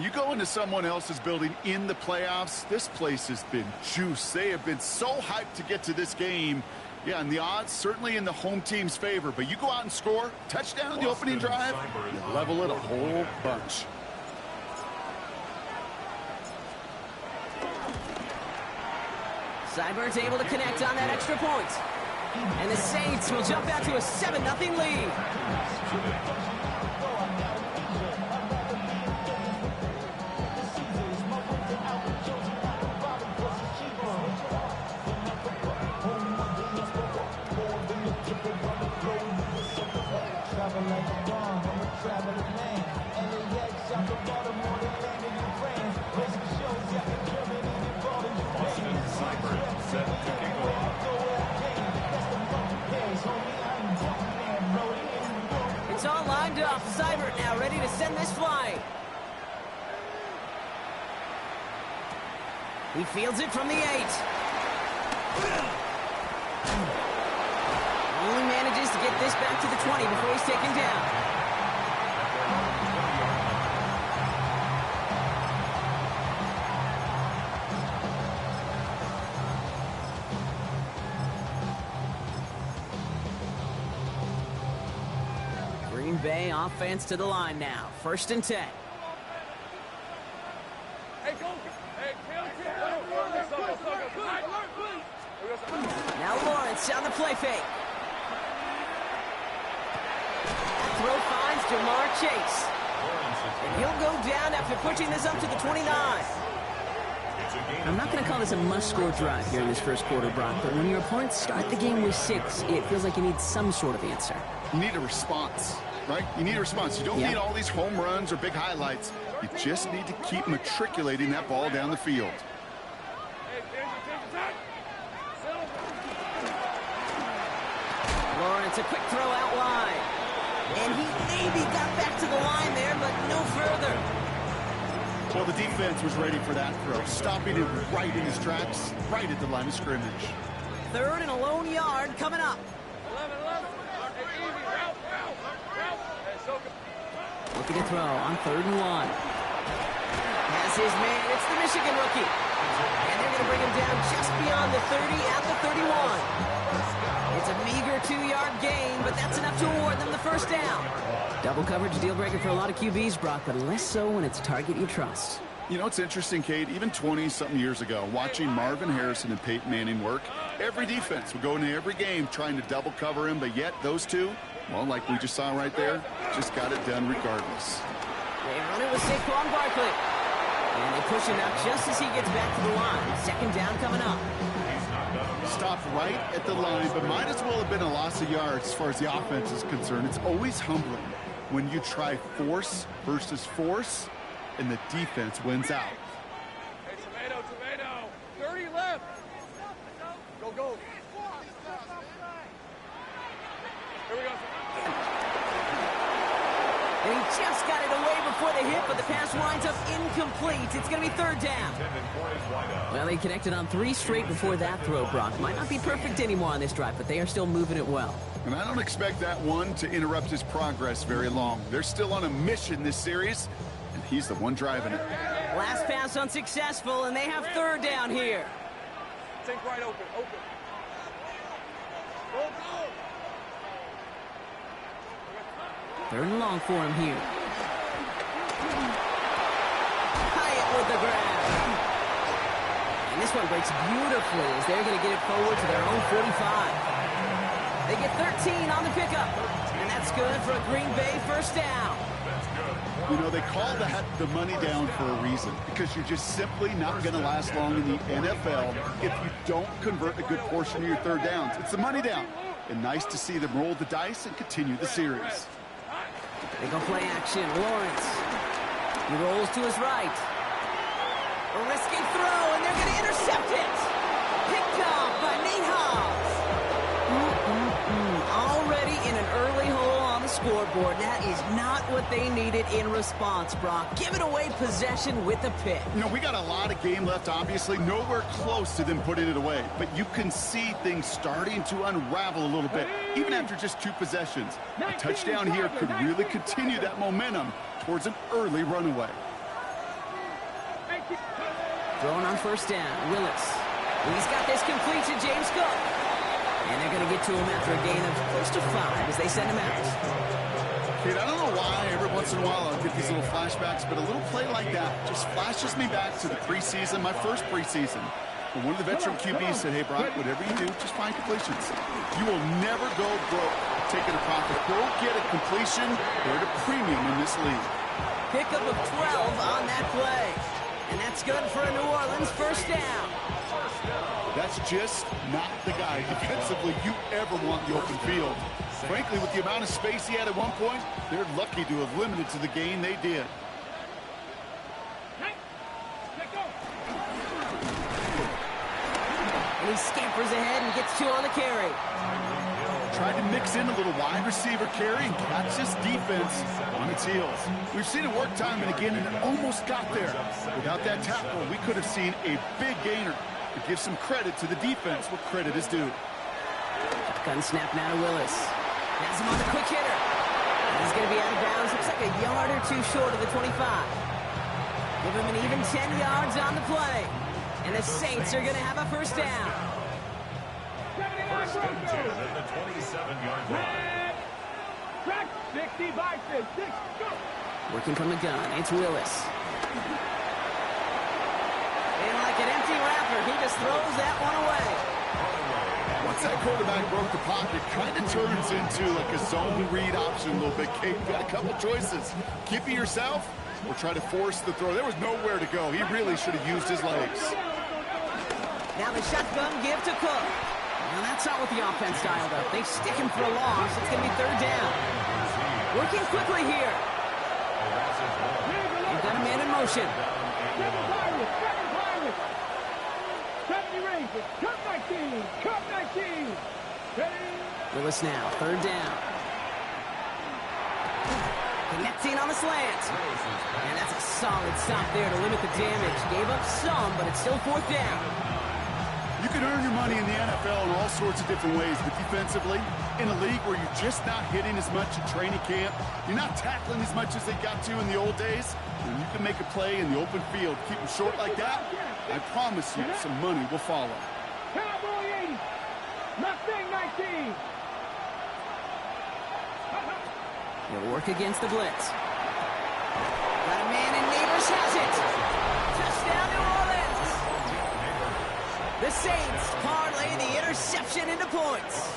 You go into someone else's building in the playoffs, this place has been juiced. They have been so hyped to get to this game. Yeah, and the odds certainly in the home team's favor. But you go out and score, touchdown in the opening drive, you level it a whole bunch. Seibert's able to connect on that extra point. And the Saints will jump out to a 7-0 lead. It's all lined up. Seibert now ready to send this flying. He fields it from the 8. Only manages to get this back to the 20 before he's taken down. Green Bay offense to the line now. 1st and 10. Now Lawrence on the play fake. Throw finds Jamar Chase. And he'll go down after pushing this up to the 29. I'm not going to call this a must-score drive here in this first quarter, Brock, but when your opponents start the game with 6, it feels like you need some sort of answer. You need a response, right? You need a response. You don't need all these home runs or big highlights. You just need to keep matriculating that ball down the field. Lawrence, a quick throw out wide. And he maybe got back to the line there, but no further. Well, the defense was ready for that throw, stopping it right in his tracks, right at the line of scrimmage. 3rd and a lone yard coming up. Looking to throw on 3rd and 1. Has his man. It's the Michigan rookie. And they're going to bring him down just beyond the 30 at the 31. It's a meager 2-yard gain, but that's enough to award them the first down. Double coverage deal breaker for a lot of QBs, Brock, but less so when it's a target you trust. You know, it's interesting, Kate, even 20-something years ago, watching Marvin Harrison and Peyton Manning work, every defense would go into every game trying to double cover him, but yet those two, well, like we just saw right there, just got it done regardless. They run it with Saquon Barkley. And they push him out just as he gets back to the line. 2nd down coming up. Stopped right at the line, but might as well have been a loss of yards as far as the offense is concerned. It's always humbling when you try force versus force, and the defense wins out. Hey, tomato. 30 left. Go. Here we go. And he just got it away before the hit, but the pass winds up incomplete. It's going to be 3rd down. Well, they connected on 3 straight before that throw, Brock. Might not be perfect anymore on this drive, but they are still moving it well. And I don't expect that one to interrupt his progress very long. They're still on a mission this series, and he's the one driving it. Last pass unsuccessful, and they have 3rd down here. Take right open. Go. 3rd and long for him here. Hyatt with the grab. And this one breaks beautifully as they're going to get it forward to their own 45. They get 13 on the pickup. And that's good for a Green Bay 1st down. You know, they call that the money down for a reason, because you're just simply not going to last long in the NFL if you don't convert a good portion of your 3rd downs. It's the money down. And nice to see them roll the dice and continue the series. They go play action. Lawrence. He rolls to his right. A risky throw, and they're going to intercept it. Picked off by Nate Hobbs. Already in an early hole on the scoreboard. That is not what they needed in response, Brock. Giving away possession with a pick. You know, we got a lot of game left, obviously. Nowhere close to them putting it away. But you can see things starting to unravel a little bit, even after just 2 possessions. A touchdown here could really continue that momentum towards an early runaway. Throwing on first down, Willis. He's got this complete to James Cook. And they're going to get to him after a gain of close to 5 as they send him out. Kid, I don't know why every once in a while I'll get these little flashbacks, but a little play like that just flashes me back to the preseason, my first preseason. And one of the veteran QBs said, hey, Brock, whatever you do, just find completions. You will never go broke taking a profit. Go get a completion. They're at a premium in this league. Pickup of 12 on that play. And that's good for a New Orleans first down. That's just not the guy defensively you ever want in the open field. Frankly, with the amount of space he had at one point, they're lucky to have limited to the gain they did. And he scampers ahead and gets 2 on the carry. Tried to mix in a little wide receiver carry and catch this defense on its heels. We've seen it work time and again, and it almost got there. Without that tackle, we could have seen a big gainer. To give some credit to the defense where credit is due. Gun snap now to Willis. Has him on the quick hitter. He's going to be out of bounds. Looks like a yard or 2 short of the 25. Give him an even 10 yards on the play. And the Saints are going to have a first down. First and 10 at the 27-yard line. Track 60 by 6. Go. Working from the gun. It's Willis. And like an empty wrapper, he just throws that one away. Once that quarterback broke the pocket, kind of turns into like a zone read option a little bit. Kate, got a couple choices. Keep it yourself or try to force the throw. There was nowhere to go. He really should have used his legs. Now the shotgun give to Cook. Now that's not what the offense dialed up. They stick him for a loss. It's going to be third down. Working quickly here. They've got a man in motion. Willis now, third down. Connecting on the slant. And that's a solid stop there to limit the damage. Gave up some, but it's still fourth down. You can earn your money in the NFL in all sorts of different ways, but defensively, in a league where you're just not hitting as much at training camp, you're not tackling as much as they got to in the old days, and you can make a play in the open field, keep them short like that, I promise you some money will follow. Cowboy 80. Mustang 19. He'll work against the blitz. Got a man, and Neighbors has it. Touchdown, New Orleans. The Saints parlay the interception into points.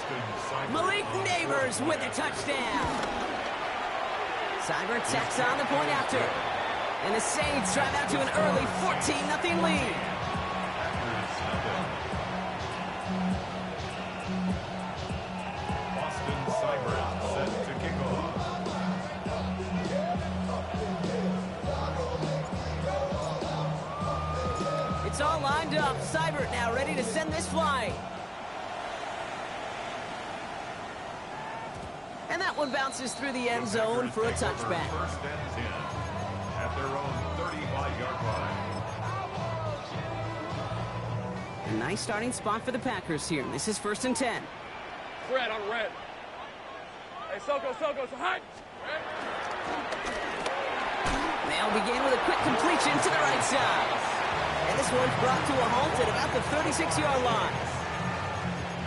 Malik Neighbors with a touchdown. Cyber tacks on the point after. And the Saints drive out to an early 14-0 lead. It's all lined up. Seibert now ready to send this flying. And that one bounces through the end zone for a touchback. First and 10 at their own 35-yard line. A nice starting spot for the Packers here. This is first and 10. Red on red. Hey, Soko, hot. They'll begin with a quick completion to the right side. And this one's brought to a halt at about the 36-yard line.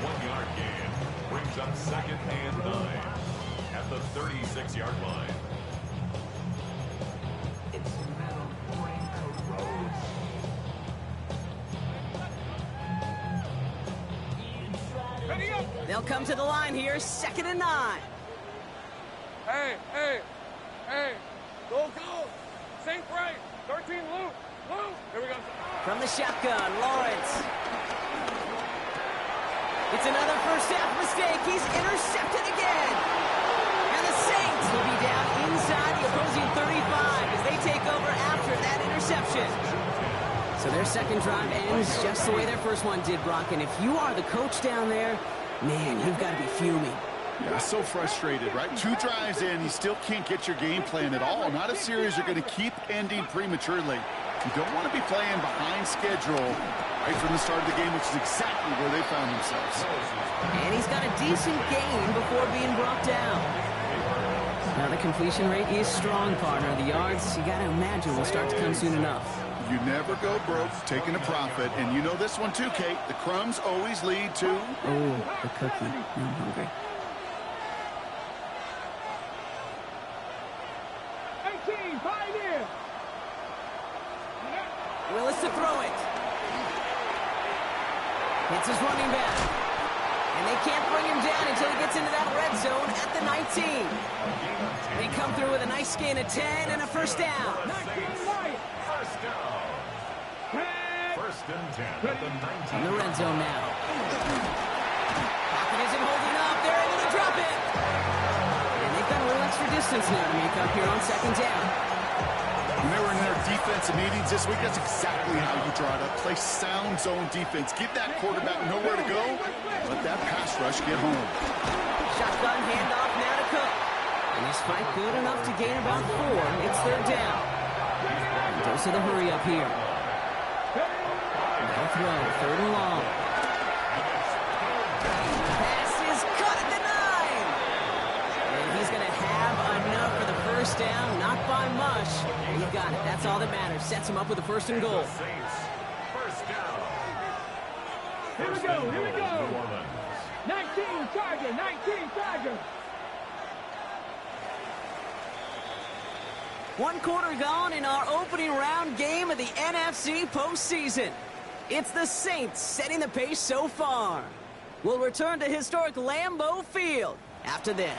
1-yard gain brings up second and 9 at the 36-yard line. They'll come to the line here, second and 9. Hey. Go. Saint right. 13 loop. Here we go. From the shotgun, Lawrence. It's another first half mistake. He's intercepted again. And the Saints will be down inside the opposing 35 as they take over after that interception. So their second drive ends just the way their first one did, Brock. And if you are the coach down there, man, you've got to be fuming. Yeah, so frustrated, right? 2 drives in, you still can't get your game plan at all. Not a series you're going to keep ending prematurely. You don't want to be playing behind schedule right from the start of the game, which is exactly where they found themselves. And he's got a decent gain before being brought down. Now the completion rate is strong, partner. The yards, you got to imagine, will start to come soon enough. You never go broke taking a profit. And you know this one too, Kate. The crumbs always lead to... Oh, the cookie. Now I'm hungry. 18, Pioneer. Willis to throw it. Hits his running back. And they can't bring him down until he gets into that red zone at the 19. They come through with a nice gain of 10 and a first down. First down. First and 10 at the 19. In the red zone now. Pocket isn't holding up. They're able to drop it. And they've got a little extra distance now to make up here on second down. When they were in their defensive meetings this week, that's exactly how you draw it up. Play sound zone defense. Give that quarterback nowhere to go. Let that pass rush get home. Shotgun handoff now to Cook. And this fight good enough to gain about 4. It's third down. And dose of the hurry up here. Now throw, third and long. Pass is caught at the 9. And he's going to have enough for the first down, not by much. He got it. That's all that matters. Sets him up with a first and goal. First down. Here we go, here we go. 19 Charger, 19 Charger. 1 quarter gone in our opening round game of the NFC postseason. It's the Saints setting the pace so far. We'll return to historic Lambeau Field after this.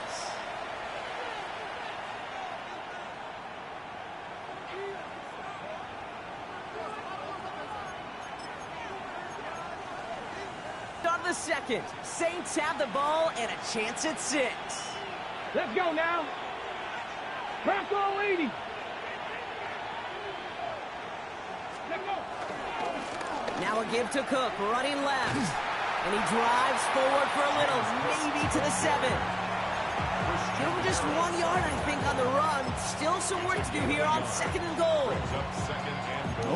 Start of the second. Saints have the ball and a chance at 6. Let's go now. Bronco 80. Let's go. Now a give to Cook, running left. And he drives forward for a little, maybe to the 7. Give him just 1 yard, I think, on the run. Still some work to do here on second and goal.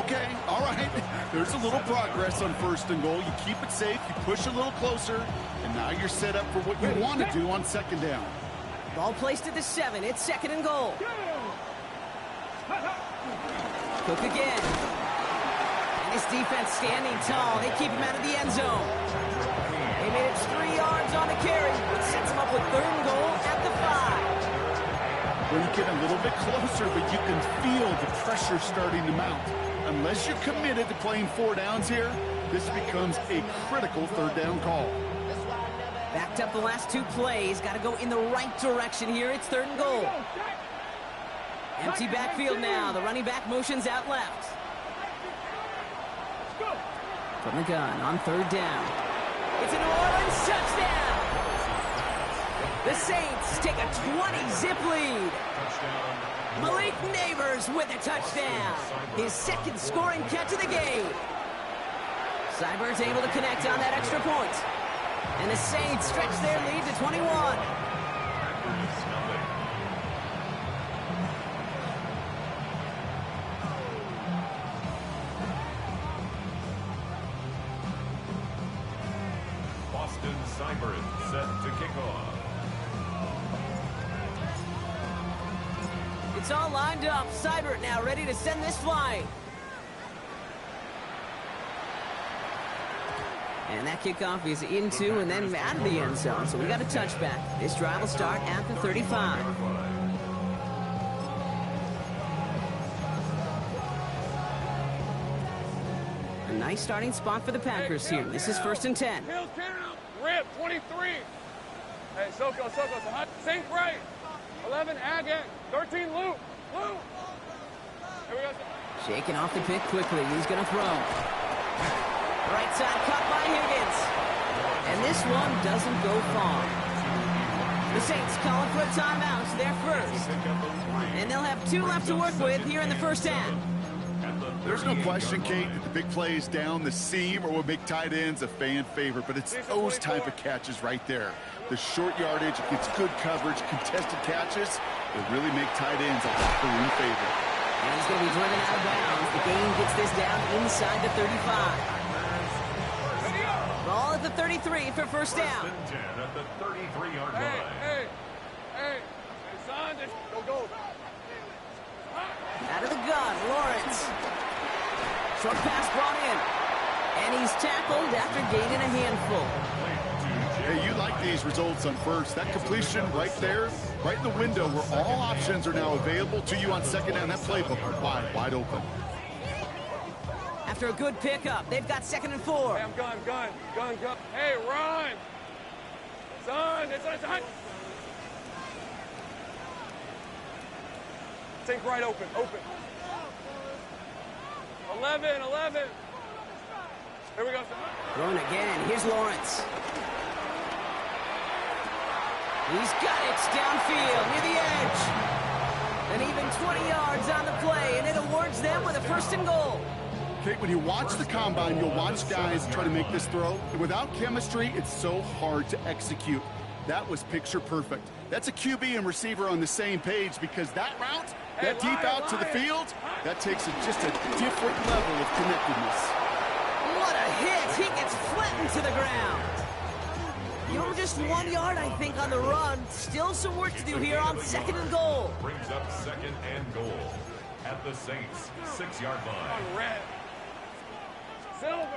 Okay, all right. There's a little progress on first and goal. You keep it safe, you push a little closer, and now you're set up for what you want to do on second down. Ball placed at the 7. It's second and goal. Cook again. And his defense standing tall. They keep him out of the end zone. They managed 3 yards on the carry, which sets him up with third and goal at the 5. Well, you get a little bit closer, but you can feel the pressure starting to mount. Unless you're committed to playing 4 downs here, this becomes a critical third down call. Backed up the last 2 plays. Got to go in the right direction here. It's third and goal. Empty backfield now. The running back motions out left. From the gun on third down. It's a New Orleans touchdown. The Saints take a 20-zip lead. Malik Neighbors with a touchdown. His second scoring catch of the game. Seibert's able to connect on that extra point. And the Saints stretch their lead to 21. Boston Seibert set to kick off. It's all lined up. Seibert now ready to send this flying. And that kickoff is into and then out of the end zone. So we got a touchback. This drive will start at the 35. A nice starting spot for the Packers here. This is first and 10. Rip, 23. Hey, Soko. Saint right. 11, Agate. 13, Luke. Here we go. Shaking off the pick quickly. He's going to throw. Right side caught by Higgins. And this one doesn't go far. The Saints calling for a timeout. They're first. And they'll have 2 left to work with here in the first half. There's no question, Kate, that the big plays down the seam or will make tight ends a fan favorite, but it's those type of catches right there. The short yardage, it's good coverage, contested catches, they really make tight ends a locker room favorite. And he's going to be driven out of bounds. The game gets this down inside the 35. Ball at the 33 for first down. First and 10 at the 33-yard line. Hey, son, just go. Out of the gun, Lawrence. Short pass brought in. And he's tackled after gaining a handful. Hey, you like these results on first. That completion right there, right in the window where all options are now available to you on second down. That playbook wide open. After a good pickup, they've got 2nd and 4. Hey, I'm gun. Hey, run! Son, it's on. Take right open. 11. Here we go. Throwing again. Here's Lawrence. He's got it downfield near the edge. And even 20 yards on the play, and it awards them with a 1st and goal. Kate, when you watch the combine, you'll watch guys try to make this throw. And without chemistry, it's so hard to execute. That was picture perfect. That's a QB and receiver on the same page, because that route, that deep out to the field, that takes just a different level of connectedness. What a hit! He gets flattened to the ground. Just 1 yard, I think, on the run. Still some work to do here on 2nd and goal. Brings up 2nd and goal at the Saints 6-yard line. On red. Silver.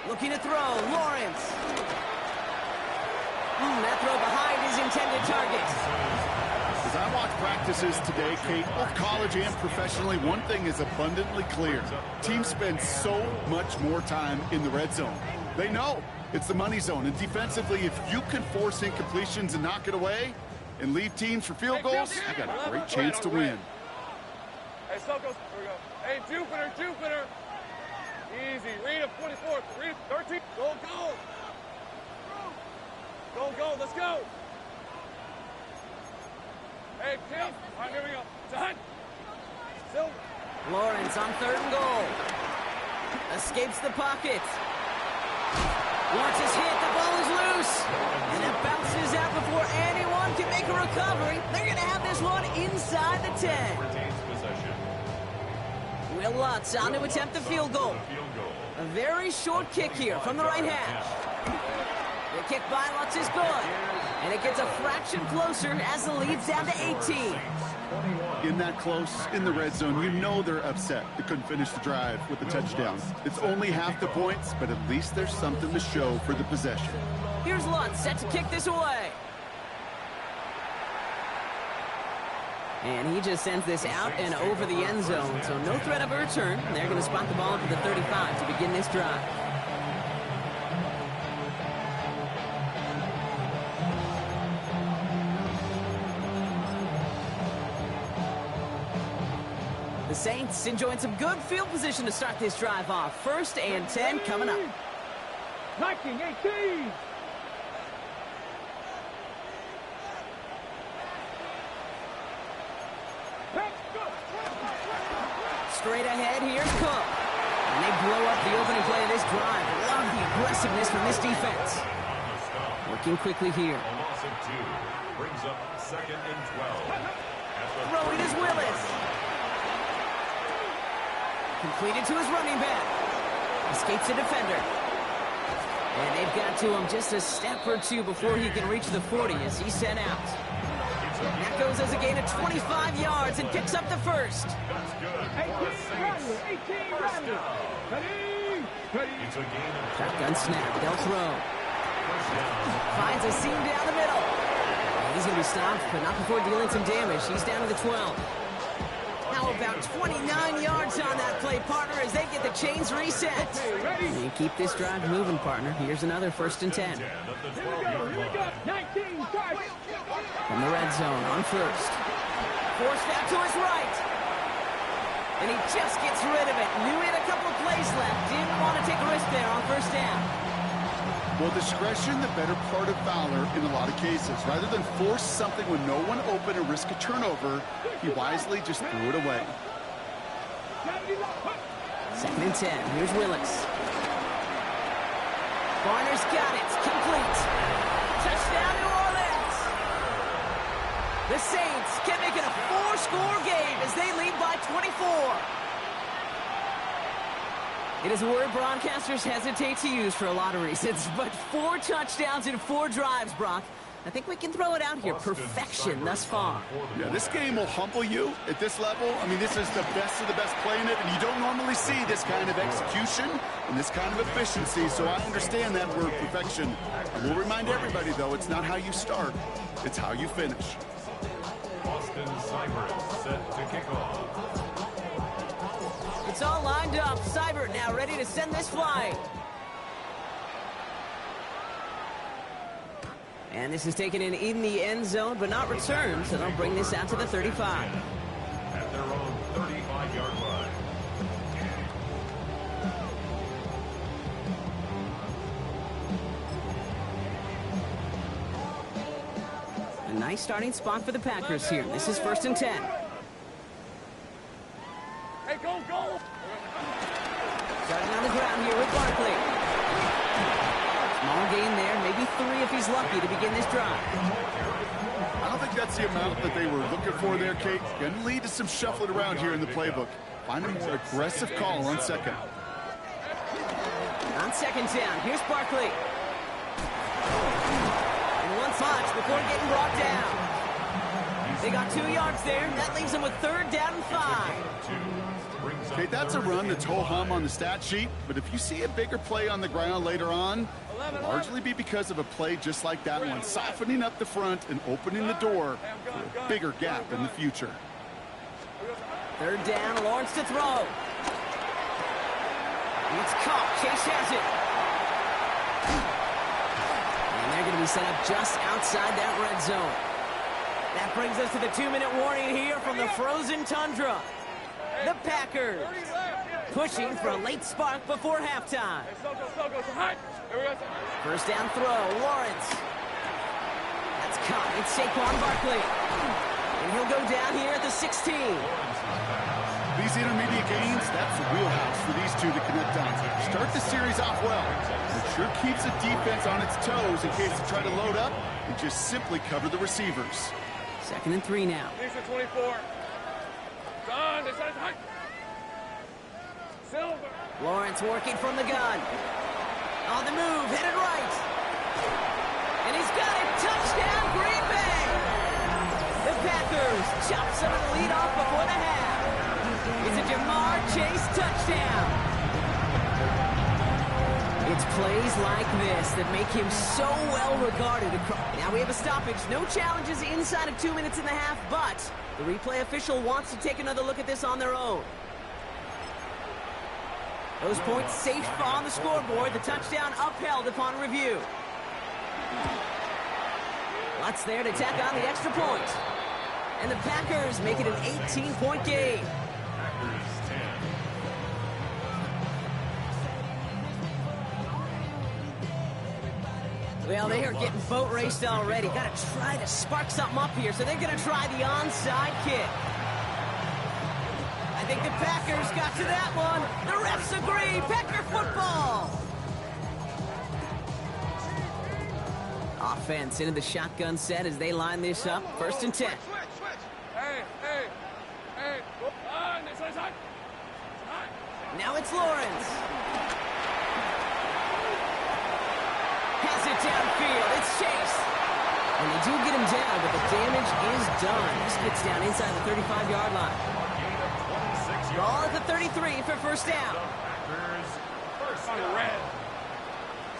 Looking to throw. Lawrence. That throw behind his intended target. As I watch practices today, Kate, both college and professionally, one thing is abundantly clear. Teams spend so much more time in the red zone. They know it's the money zone. And defensively, if you can force incompletions and knock it away and leave teams for field goals, you got a great chance to win. Hey, Silkos, here we go. Hey, Jupiter. Easy. Read him, 24. Read him, 13. Go. Go, let's go. Hey, Kim. All right, here we go. Done. Silver. Lawrence on 3rd and goal. Escapes the pocket. Lawrence is hit. The ball is loose. And it bounces out before anyone can make a recovery. They're going to have this one inside the 10. Retains possession. Will Lutz on to attempt the field goal. A very short kick here from the right hash. The kick by Lutz is good. And it gets a fraction closer as the lead's down to 18. In that close, in the red zone, you know they're upset they couldn't finish the drive with the touchdown. It's only half the points, but at least there's something to show for the possession. Here's Lutz set to kick this away. And he just sends this out and over the end zone, so no threat of a return. They're going to spot the ball up at the 35 to begin this drive. The Saints enjoying some good field position to start this drive off. 1st and 10 coming up. 19-18. Straight ahead, here's Cook. And they blow up the opening play of this drive. Love the aggressiveness from this defense. Working quickly here. A loss of 2 brings up 2nd and 12. Throwing is Willis. Completed to his running back. Escapes the defender. And they've got to him just a step or two before he can reach the 40 as he's sent out. And that goes as a gain of 25 yards and picks up the 1st. That's good. 18 Rattler. Ready. It's a gain of Shotgun snap. They'll throw. first down. Finds a seam down the middle. He's going to be stopped, but not before dealing some damage. He's down to the 12. Now about 29 yards on that play, partner, as they get the chains reset. You keep this drive moving, partner. Here's another 1st and 10. Here we go. 19 targets. From the red zone on 1st. Forced out to his right. And he just gets rid of it. Knew he had a couple of plays left. Didn't want to take a risk there on 1st down. Well, discretion, the better part of valor in a lot of cases. Rather than force something when no one open and risk a turnover, he wisely just threw it away. 2nd and 10. Here's Willis. Barner's got it. Complete. Touchdown, New Orleans. The Saints can make it a 4-score game as they lead by 24. It is a word broadcasters hesitate to use for a lot of reasons, but 4 touchdowns in 4 drives, Brock. I think we can throw it out here. Perfection thus far. Yeah, this game will humble you at this level. I mean, this is the best of the best playing it, and you don't normally see this kind of execution and this kind of efficiency, so I understand that word perfection. I will remind everybody, though, it's not how you start, it's how you finish. Austin Seibert set to kick off. It's all lined up. Seibert now ready to send this flying. And this is taken in the end zone, but not returned, so they'll bring this out to the 35. At their own 35-yard line. A nice starting spot for the Packers here. This is 1st and 10. Hey, go, go! Starting on the ground here with Barkley. Small gain there, maybe 3 if he's lucky to begin this drive. I don't think that's the amount that they were looking for there, Kate. Going to lead to some shuffling around here in the playbook. Find a more aggressive call on second. On 2nd down, here's Barkley. And one touch before getting brought down. They got 2 yards there. That leaves them with 3rd down and 5. Okay, that's a run that's ho-hum on the stat sheet, but if you see a bigger play on the ground later on, it'll largely be because of a play just like that one, softening up the front and opening the door for a bigger gap in the future. 3rd down, Lawrence to throw. It's caught. Chase has it. And they're going to be set up just outside that red zone. That brings us to the 2-minute warning here from the frozen tundra. The Packers pushing for a late spark before halftime. First down throw, Lawrence. That's caught. It's Saquon Barkley. And he'll go down here at the 16. These intermediate gains, that's the wheelhouse for these two to connect on. Start the series off well. It sure keeps the defense on its toes in case they try to load up and just simply cover the receivers. 2nd and 3 now. 24. Done. They said high. Silver. Lawrence working from the gun. On the move, headed right. And he's got it. Touchdown, Green Bay. The Packers chop some of the lead off before the half. It's a Jamar Chase touchdown. It's plays like this that make him so well regarded. Now we have a stoppage. No challenges inside of 2 minutes and a half, but the replay official wants to take another look at this on their own. Those points safe on the scoreboard. The touchdown upheld upon review. Lutz there to tack on the extra point. And the Packers make it an 18-point game. Well, they are getting boat raced already. Got to try to spark something up here, so they're going to try the onside kick. I think the Packers got to that one. The refs agree. Packer football. Offense into the shotgun set as they line this up. 1st and 10. Hey. Now it's Lawrence. Has it downfield. It's Chase. And they do get him down, but the damage is done. This gets down inside the 35-yard line. Ball at the 33 for 1st down. On the red.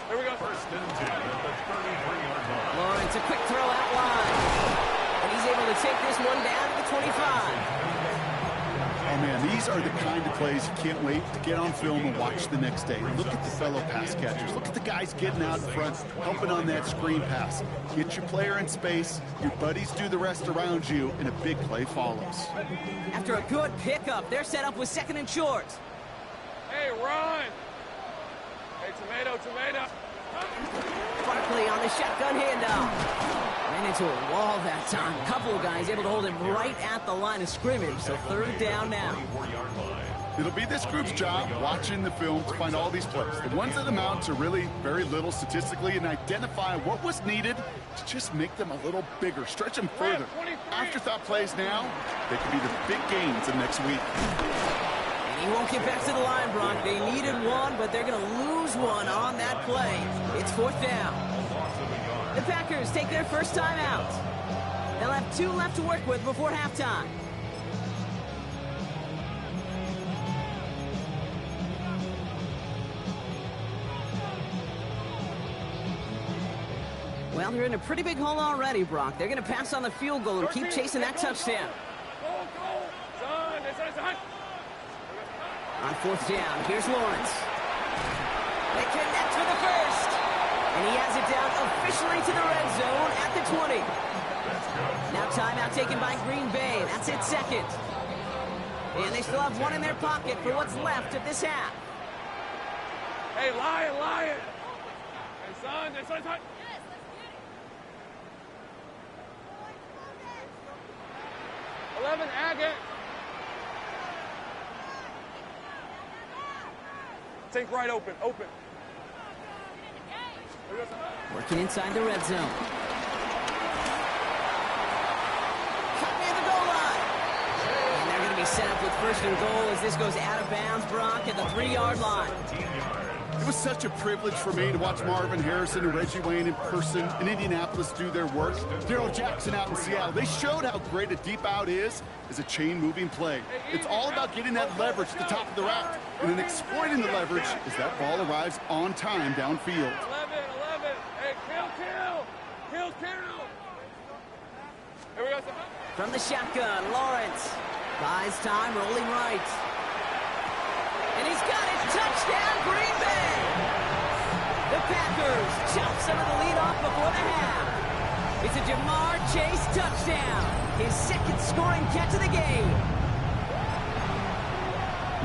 Here we go. 1st and 10 at the 33-yard line. Lawrence, a quick throw out wide. And he's able to take this one down to the 25. Oh, man, these are the kind of plays you can't wait to get on film and watch the next day. Look at the fellow pass catchers. Look at the guys getting out in front, helping on that screen pass. Get your player in space, your buddies do the rest around you, and a big play follows. After a good pickup, they're set up with 2nd and short. Hey, run. Hey, tomato. Barkley on the shotgun handoff. Ran into a wall that time. A couple of guys able to hold him right at the line of scrimmage, so 3rd down now. It'll be this group's job, watching the film, to find all these plays. The ones that amount to really very little statistically, and identify what was needed to just make them a little bigger, stretch them further. Afterthought plays now, they could be the big gains of next week. And he won't get back to the line, Brock. They needed one, but they're going to lose one on that play. It's 4th down. The Packers take their first time out. They'll have 2 left to work with before halftime. Well, they're in a pretty big hole already, Brock. They're going to pass on the field goal and keep chasing that touchdown. On 4th down, here's Lawrence. They connect for the first. And he has it down officially to the red zone at the 20. Now timeout taken by Green Bay. That's its second. And they still have 1 in their pocket for what's left of this half. Hey, Lion. Hey, son. 11, Agate. Take right open. Working inside the red zone. Cut near the goal line. And they're going to be set up with 1st and goal as this goes out of bounds, Brock, at the 3-yard line. It was such a privilege for me to watch Marvin Harrison and Reggie Wayne in person in Indianapolis do their work. Darrell Jackson out in Seattle. They showed how great a deep out is as a chain-moving play. It's all about getting that leverage at the top of the route and then exploiting the leverage as that ball arrives on time downfield. 11. Hey, kill. Here we go. From the shotgun, Lawrence buys time, rolling right. And he's got it. Touchdown, Green Bay. The Packers chop some of the lead off before the half. It's a Jamar Chase touchdown. His 2nd scoring catch of the game.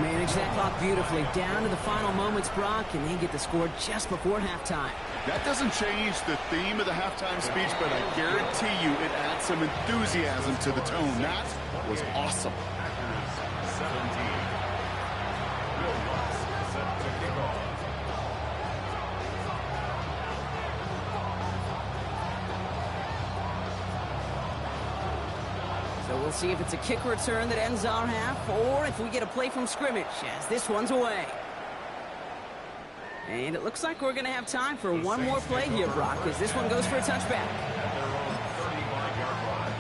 Manage that clock beautifully down to the final moments, Brock, and they get the score just before halftime. That doesn't change the theme of the halftime speech, but I guarantee you it adds some enthusiasm to the tone. That was awesome. 17. Will Lutz set to kick off. So we'll see if it's a kick return that ends our half, or if we get a play from scrimmage, as this one's away. And it looks like we're going to have time for one more play here, Brock, as this one goes for a touchback. At their own 35-yard line.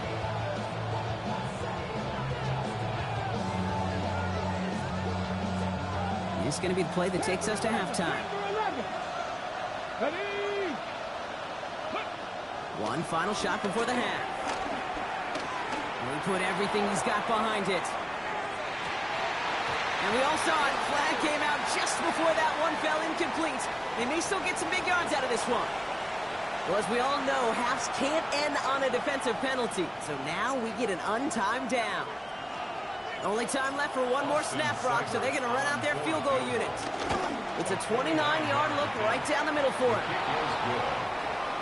This is going to be the play that takes us to halftime. One final shot before the half. He put everything he's got behind it. And we all saw it. Flag came out just before that one fell incomplete. They may still get some big yards out of this one. Well, as we all know, halves can't end on a defensive penalty. So now we get an untimed down. Only time left for one more snap, Brock, so they're going to run out their field goal unit. It's a 29-yard look right down the middle for it.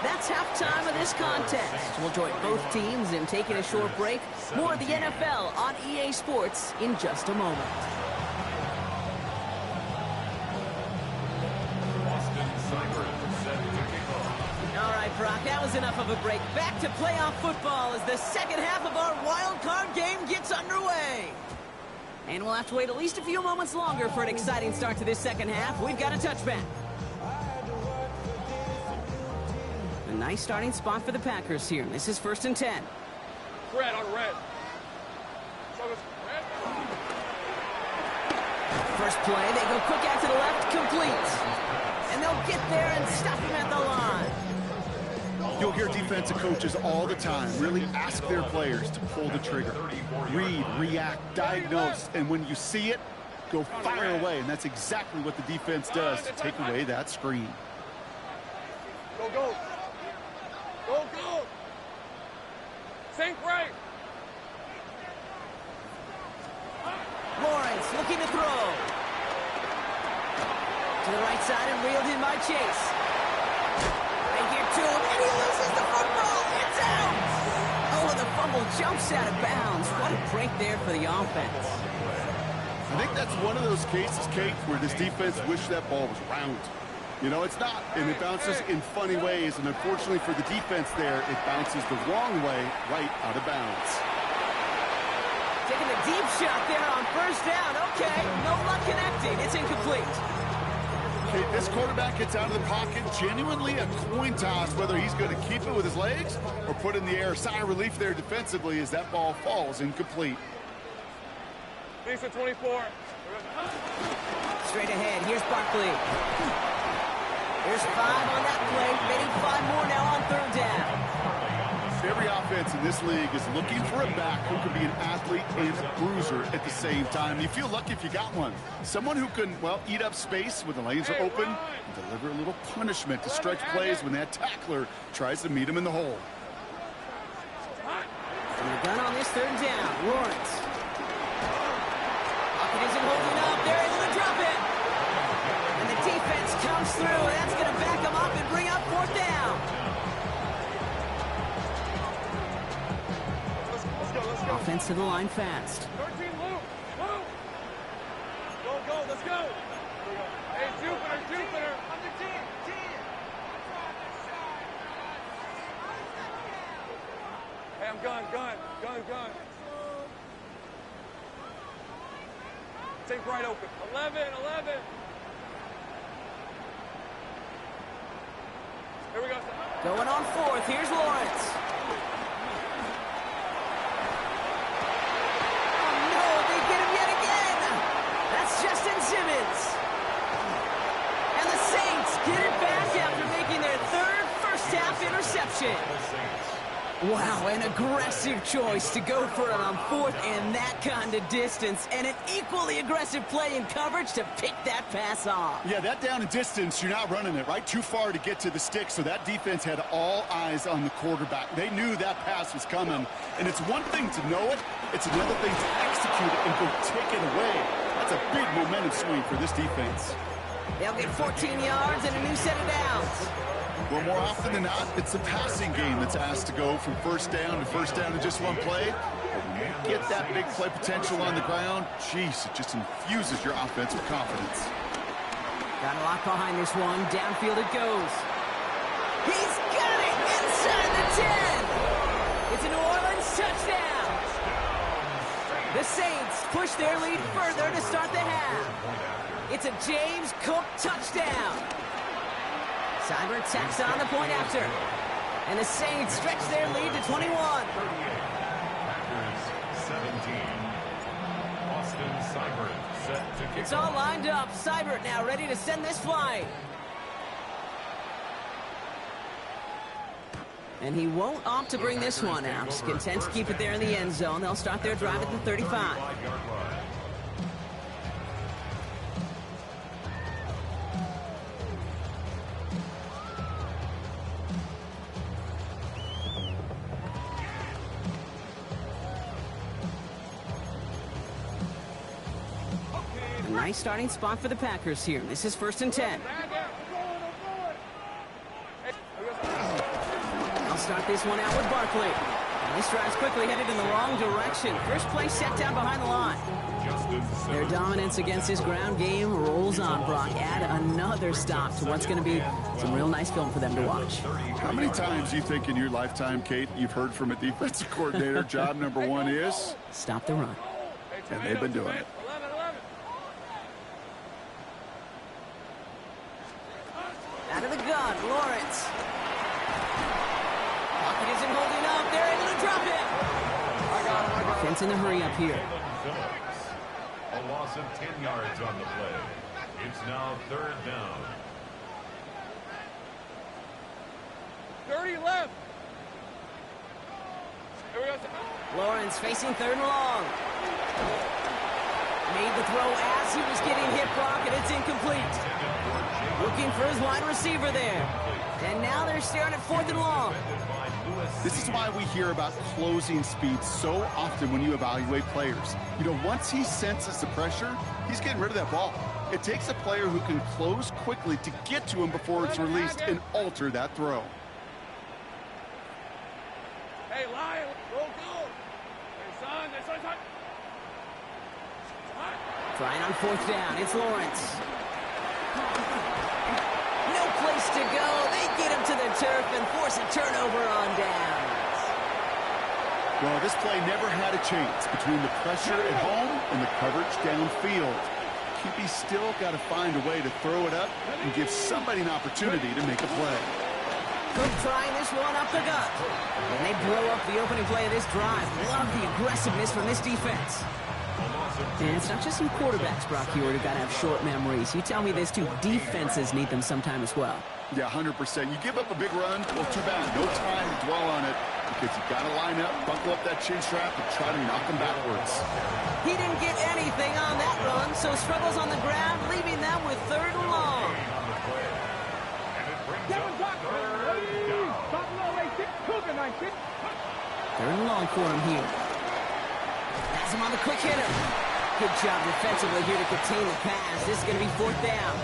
That's halftime of this contest. We'll join both teams in taking a short break. More of the NFL on EA Sports in just a moment. All right, Brock, that was enough of a break. Back to playoff football as the second half of our wild card game gets underway. And we'll have to wait at least a few moments longer for an exciting start to this second half. We've got a touchback. A nice starting spot for the Packers here. This is 1st and 10. Red on red. First play, they go quick out to the left, complete. And they'll get there and stop him at the line. You'll hear defensive coaches all the time really ask their players to pull the trigger. Read, react, diagnose, and when you see it, go fire away. And that's exactly what the defense does to take away that screen. Go. Sink right. Lawrence looking to throw. To the right side and reeled in by Chase. They get to him and he loses the football. It's out. Oh, and the fumble jumps out of bounds. What a break there for the offense. I think that's one of those cases, Kate, where this defense wished that ball was round. You know, it's not, and it bounces in funny ways, and unfortunately for the defense there, it bounces the wrong way right out of bounds. Taking a deep shot there on 1st down. Okay, no luck connecting. It's incomplete. Kate, this quarterback gets out of the pocket, genuinely a coin toss whether he's going to keep it with his legs or put it in the air. Sigh of relief there defensively as that ball falls incomplete. Lisa 24. Straight ahead, here's Barkley. There's 5 on that play, getting 5 more now on 3rd down. Every offense in this league is looking for a back who can be an athlete and a bruiser at the same time. You feel lucky if you got one. Someone who can, well, eat up space when the lanes are open and deliver a little punishment to stretch plays when that tackler tries to meet him in the hole. And the gun on this 3rd down, Lawrence. Pocket isn't holding up. They're able to drop it. And the defense comes through, and that's going to back them up and bring up 4th down. Offense to the line fast. 13, Luke. Luke. Go, let's go. Hey, Jupiter. Under 10. Hey, I'm gun. Take right open. 11. Here we go. Going on 4th, here's Lawrence. Justin Simmons. And the Saints get it back after making their 3rd first-half interception. Wow, an aggressive choice to go for it on 4th and that kind of distance, and an equally aggressive play in coverage to pick that pass off. Yeah, that down and distance, you're not running it, right? Too far to get to the stick, so that defense had all eyes on the quarterback. They knew that pass was coming, and it's one thing to know it, it's another thing to execute it and go take it away. That's a big momentum swing for this defense. They'll get 14 yards and a new set of downs. Well, more often than not, it's the passing game that's asked to go from first down in just one play. But when you get that big play potential on the ground, geez, it just infuses your offense with confidence. Got a lock behind this one. Downfield it goes. He's got it inside the 10. It's a New Orleans touchdown. The Saints push their lead further to start the half. It's a James Cook touchdown. Seibert tacks on the point after. And the Saints stretch their lead to 21. Packers 17. Austin Seibert set to kick. It's all lined up. Seibert now ready to send this flying. And he won't opt to bring this one out. Content to keep it there in the end zone. They'll start their drive at the 35. A nice starting spot for the Packers here. This is 1st and 10. I'll start this one out with Barkley. And this drive's quickly headed in the wrong direction. First play set down behind the line. Their dominance against this ground game rolls on, Brock. Add another stop to what's going to be some real nice film for them to watch. How many times do you think in your lifetime, Kate, you've heard from a defensive coordinator, job number 1 is? Stop the run. And they've been doing it. 11. Out of the gun, Lawrence. Pocket isn't holding up. They're able to drop it. Offense in a hurry up here. A loss of 10 yards on the play. It's now 3rd down. 30 left. Here we go. Lawrence facing 3rd and long. Made the throw as he was getting hit, Brock, and it's incomplete. Looking for his wide receiver there. And now they're staring at 4th and long. This is why we hear about closing speed so often when you evaluate players. You know, once he senses the pressure, he's getting rid of that ball. It takes a player who can close quickly to get to him before it's released and alter that throw. Hey, Lion, go. Hey, son. Trying on 4th down. It's Lawrence. No place to go. They get him to the turf and force a turnover on downs. Well, this play never had a chance between the pressure at home and the coverage downfield. QB's still got to find a way to throw it up and give somebody an opportunity to make a play. Cook trying this one up the gut. And they blow up the opening play of this drive. Love the aggressiveness from this defense. And it's not just some quarterbacks, Brock, here who got to have short memories. You tell me this too. Defenses need them sometime as well. Yeah, 100%. You give up a big run, well, too bad. No time to dwell on it because you got to line up, buckle up that chin strap, and try to knock them backwards. He didn't get anything on that run, so struggles on the ground, leaving them with 3rd and long. Third and long for him here. Has him on the quick hitter. Good job defensively here to contain the pass. This is going to be 4th down.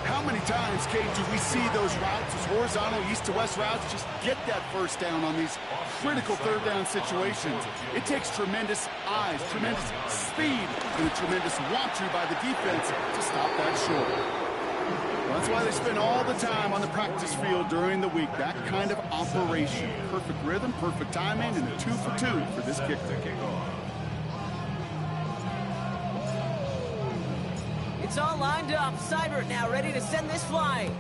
How many times, Kate, do we see those routes, those horizontal east-to-west routes, just get that first down on these critical 3rd down situations? It takes tremendous eyes, tremendous speed, and a tremendous want-to by the defense to stop that short. Well, that's why they spend all the time on the practice field during the week. That kind of operation. Perfect rhythm, perfect timing, and a 2 for 2 for this kicker. It's all lined up. Seibert now ready to send this flying.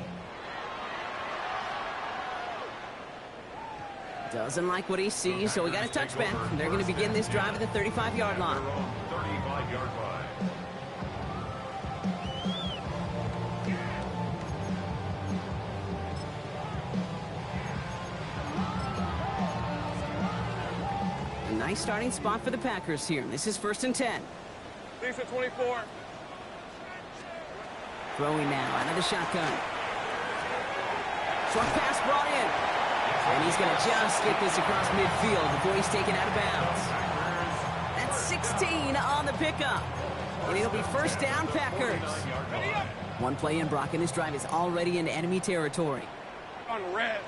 Doesn't like what he sees, so we got a touchback. They're going to begin this drive at the 35-yard line. 35-yard line. A nice starting spot for the Packers here. This is 1st and 10. Decent 24. Throwing now out of the shotgun. Short pass brought in. And he's going to just get this across midfield before he's taken out of bounds. That's 16 on the pickup. And it'll be 1st down, Packers. One play in, Brock, and this drive is already into enemy territory. On red.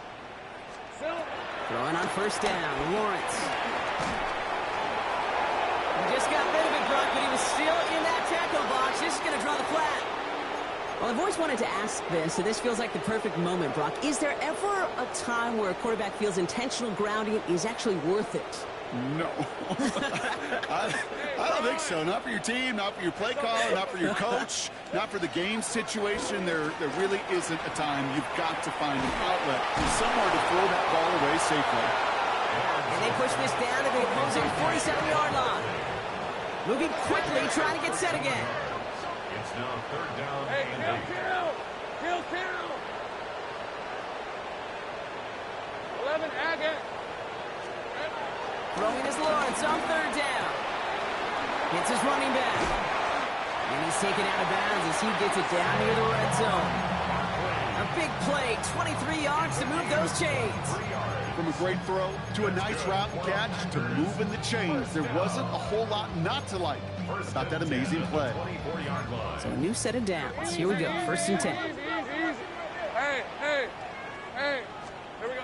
Throwing on 1st down, Lawrence. He just got rid of it, Brock, but he was still in that tackle box. This is going to draw the flag. Well, I've always wanted to ask this, and this feels like the perfect moment, Brock. Is there ever a time where a quarterback feels intentional grounding is actually worth it? No. I don't think so. Not for your team, not for your play caller, not for your coach, not for the game situation. There really isn't a time. You've got to find an outlet and somewhere to throw that ball away safely. And they push this down to the opposing 47-yard line. Moving quickly, trying to get set again. It's now 3rd down. Hey, kill. 11, Agate. Throwing his Lawrence on 3rd down. Hits his running back. And he's taken out of bounds as he gets it down near the red zone. A big play, 23 yards to move those chains. From a great throw to a nice route and catch to moving the chains. There wasn't a whole lot not to like about that amazing play. So a new set of downs. Here we go, 1st and 10. Easy. Hey. Here we go.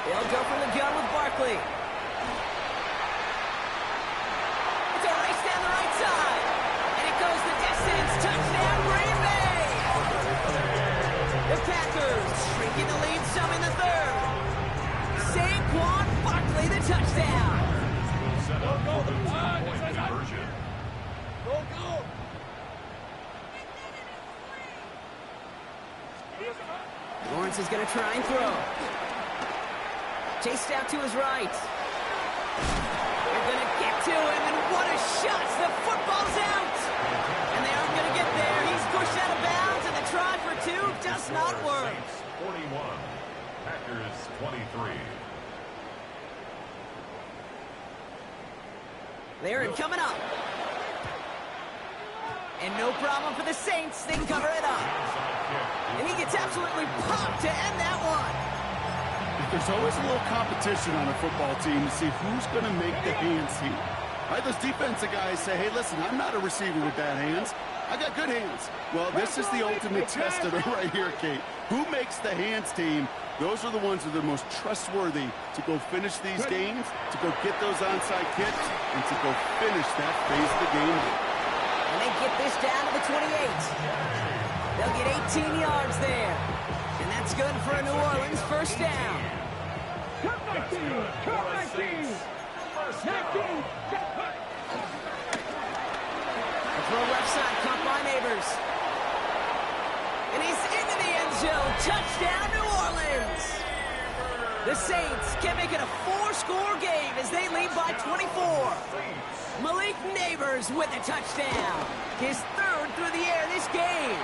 They'll go from the gun with Barkley. It's a race down the right side. And it goes the distance. Touchdown, Green Bay. The Packers shrinking the lead some in the 3rd. Saquon Barkley, the touchdown. Go. Lawrence is going to try and throw. Chased out to his right. They're going to get to him, and what a shot! The football's out! And they aren't going to get there. He's pushed out of bounds, and the try for 2 does not work. 41, Packers 23. They're coming up. And no problem for the Saints. They can cover it up. And he gets absolutely popped to end that one. There's always a little competition on a football team to see who's going to make the hands team. Right, those defensive guys say, hey, listen, I'm not a receiver with bad hands. I got good hands. Well, this is the ultimate test of it right here, Kate. Who makes the hands team? Those are the ones who are the most trustworthy to go finish these games, to go get those onside kicks, and to go finish that phase of the game. And they get this down to the 28. They'll get 18 yards there. And that's good for a New Orleans 1st down. A Throw left side, caught by Neighbors. And he's into the end zone. Touchdown, New Orleans. The Saints can make it a 4-score game as they lead by 24. Malik Neighbors with a touchdown. His third through the air this game.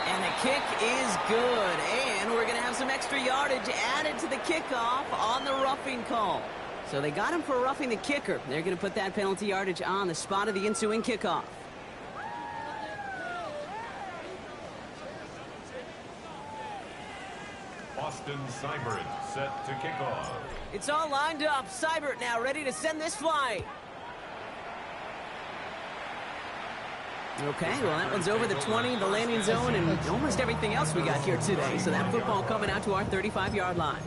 And the kick is good. And we're going to have some extra yardage added to the kickoff on the roughing call. So they got him for roughing the kicker. They're going to put that penalty yardage on the spot of the ensuing kickoff. Austin Seibert set to kick off. It's all lined up. Seibert now ready to send this flight. Okay, well, that one's over the 20, the landing zone, and almost everything else we got here today. So that football coming out to our 35-yard line.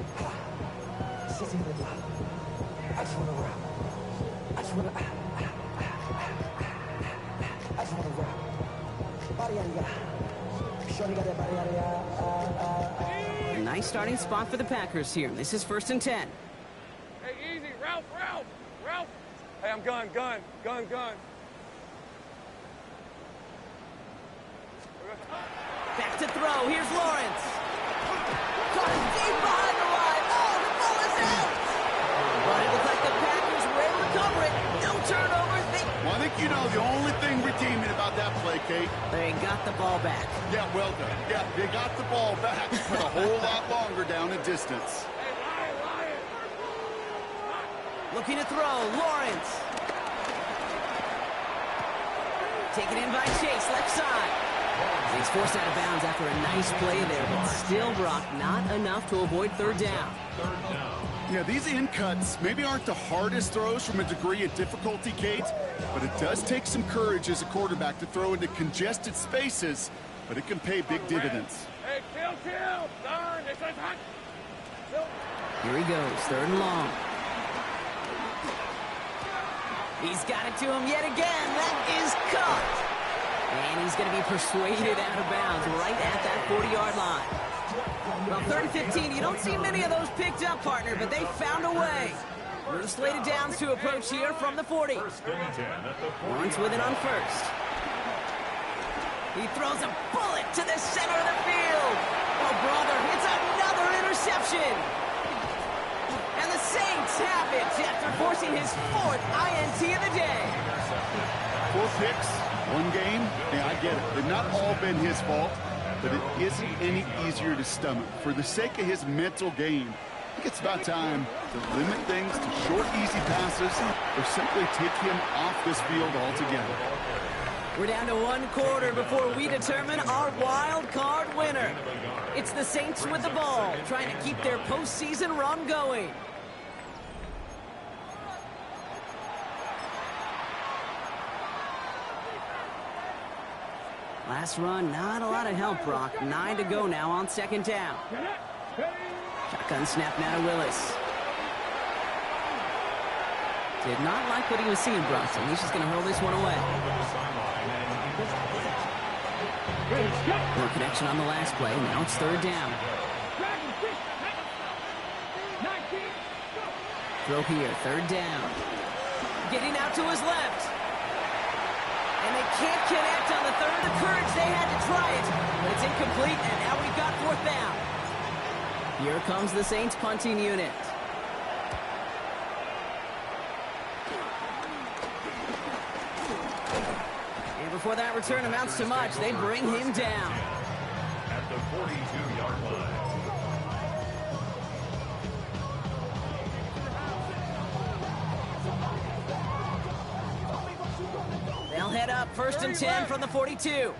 A nice starting spot for the Packers here. This is 1st and 10. Hey, easy. Ralph. Hey, I'm gun. Back to throw. Here's Lawrence. Caught it deep behind the line. Oh, the ball is out. But it looks like the Packers were able to cover it. No turnover. Well, I think you know the only thing redeeming about that play, Kate. They got the ball back. Yeah, well done. Yeah, they got the ball back, but a whole lot longer down in distance. Hey, Ryan. Looking to throw. Lawrence. Taken in by Chase, left side. He's forced out of bounds after a nice play there, but still, Brock, not enough to avoid third down. Yeah, these in cuts maybe aren't the hardest throws from a degree of difficulty, Kate, but it does take some courage as a quarterback to throw into congested spaces, but it can pay big dividends. Hey, kill. Darn, it's hot. Here he goes, 3rd and long. He's got it to him yet again. That is caught. And he's going to be persuaded out of bounds right at that 40-yard line. Well, 3rd and 15, you don't see many of those picked up, partner, but they found a way. Blue slated downs to approach here from the 40. Lawrence with it on 1st. He throws a bullet to the center of the field. Oh, brother, it's another interception. And the Saints have it after forcing his 4th INT of the day. 4 picks, 1 game. Yeah, I get it. They've not all been his fault, but it isn't any easier to stomach. For the sake of his mental game, I think it's about time to limit things to short, easy passes or simply take him off this field altogether. We're down to 1 quarter before we determine our wild card winner. It's the Saints with the ball, trying to keep their postseason run going. Last run, not a lot of help, Brock. 9 to go now on 2nd down. Shotgun snap now to Willis. Did not like what he was seeing, Brock, so he's just going to hurl this one away. No connection on the last play. Now it's 3rd down. Throw here, 3rd down. Getting out to his left. And they can't connect on the 3rd. The courage, they had to try it. But it's incomplete, and now we've got 4th down. Here comes the Saints punting unit. And before that return amounts to much, they bring him down. At the 42-yard line. They'll head up 1st and 10 from the 42. All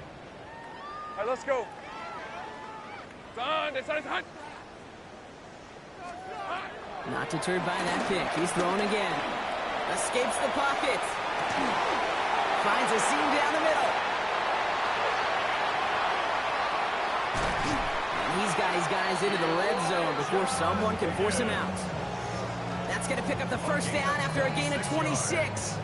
right, let's go. It's hot. Not deterred by that pick. He's thrown again. Escapes the pocket. Finds a seam down the middle. And he's got his guys into the red zone before someone can force him out. That's going to pick up the 1st down after a gain of 26.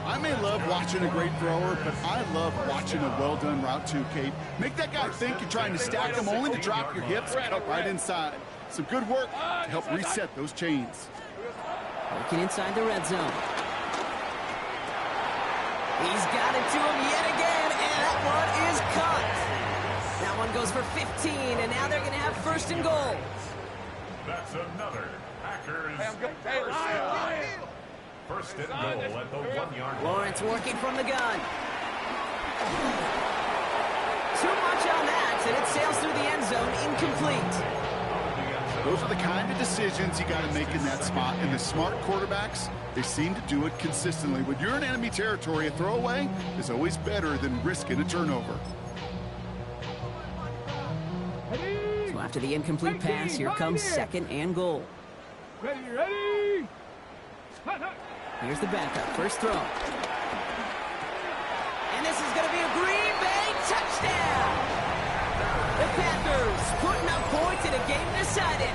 I may love watching a great thrower, but I love watching a well-done route too, Kate. Make that guy think you're trying to stack him only to drop your hips and cut right inside. Some good work to help reset those chains. Working inside the red zone. He's got it to him yet again. that one is caught. That one goes for 15, and now they're going to have first and goal. That's another Packers. Hey, Lion! First and goal at the 1 yard line. Lawrence working from the gun. Too much on that, and it sails through the end zone, incomplete. Those are the kind of decisions you got to make in that spot. And the smart quarterbacks, they seem to do it consistently. When you're in enemy territory, a throwaway is always better than risking a turnover. So after the incomplete pass, here comes second and goal. Ready! Here's the backup, first throw. And this is going to be a Green Bay touchdown. The Packers putting up points in a game decided.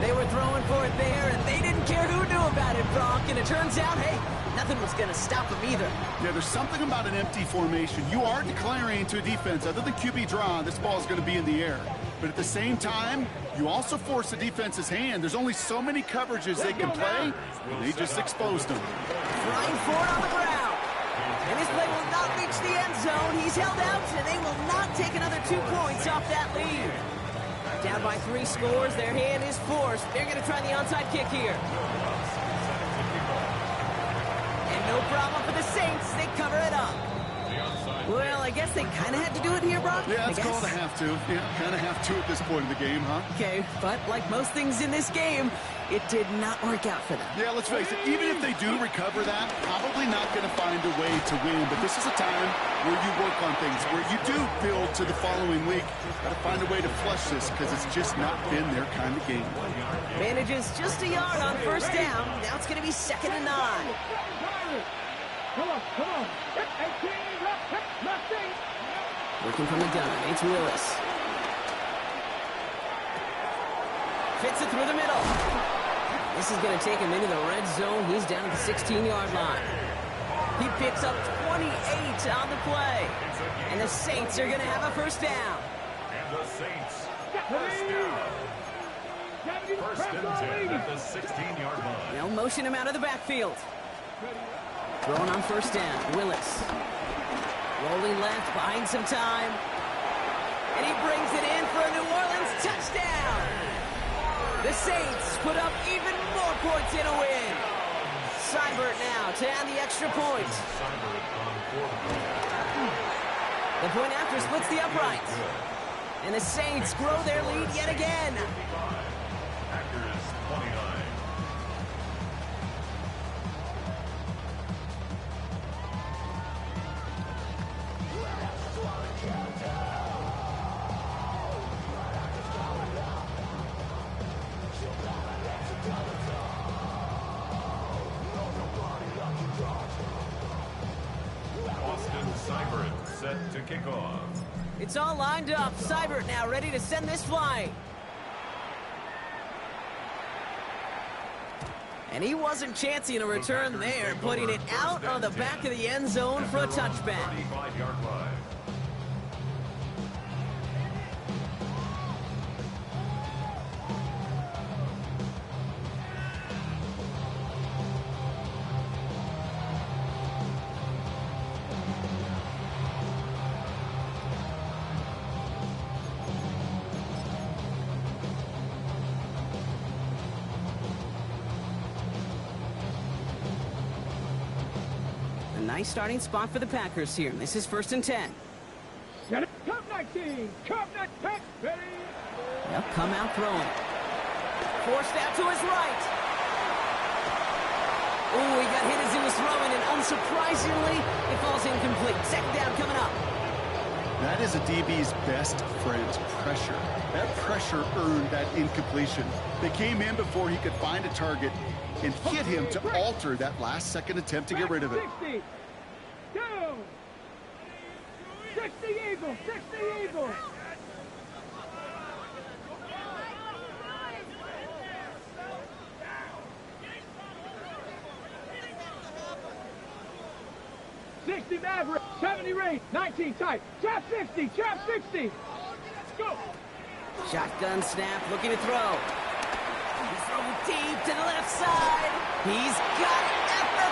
They were throwing for it there, and they didn't care who knew about it, Brock. And it turns out, hey, nothing was going to stop them either. Yeah, there's something about an empty formation. You are declaring to a defense, other than QB draw, this ball is going to be in the air. But at the same time, you also force the defense's hand. There's only so many coverages they can play, and they just exposed them. Flying forward on the ground. And this play will not reach the end zone. He's held out, and they will not take another 2 points off that lead. Down by 3 scores, their hand is forced. They're going to try the onside kick here. And no problem for the Saints. They cover it up. Well, I guess they kind of had to do it here, Brock. Yeah, it's called a have to. Yeah, kind of have to at this point in the game, huh? Okay, but like most things in this game, it did not work out for them. Yeah, let's face it, even if they do recover that, probably not going to find a way to win. But this is a time where you work on things, where you do build to the following week. Got to find a way to flush this because it's just not been their kind of game. Manages just a yard on first down. Now it's going to be 2nd and 9. Come on. Working from the gun, it's Willis. Fits it through the middle. This is going to take him into the red zone. He's down at the 16-yard line. He picks up 28 on the play. And the Saints are going to have a first down. And the Saints, first down. First and 10 at the 16-yard line. They'll motion him out of the backfield. Throwing on first down, Willis. Rolling left, buying some time. And he brings it in for a New Orleans touchdown. The Saints put up even more points in a win. Seibert now to add the extra point. The point after splits the uprights. And the Saints grow their lead yet again. Packers 29. Set to kick off. It's all lined up. Seibert now ready to send this flying. And he wasn't chancing a return there, putting it out of the back of the end zone for a touchback. 35-yard line. Nice starting spot for the Packers here. This is 1st and 10. Come 19. Come 19. Ready? They'll come out throwing. Forced out to his right. Oh, he got hit as he was throwing, and unsurprisingly, it falls incomplete. 2nd down coming up. That is a DB's best friend, pressure. That pressure earned that incompletion. They came in before he could find a target and hit him to alter that last-second attempt to get rid of it. 60. Down. 60 Eagles. 60 Eagles. Maverick, 70 range, 19 tight, trap 50, trap 60. Go. Shotgun snap, looking to throw. He's throwing deep to the left side. He's got it at the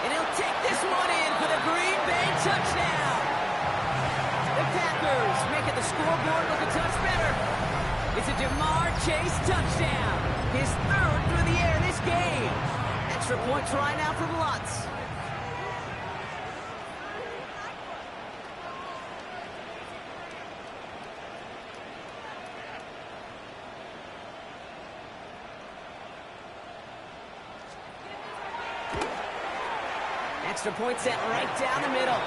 And he'll take this one in for the Green Bay touchdown. The Packers make it the scoreboard look a touch better. It's a Jamar Chase touchdown. His third through the air this game. Extra point try now from Lutz. Extra point set right down the middle.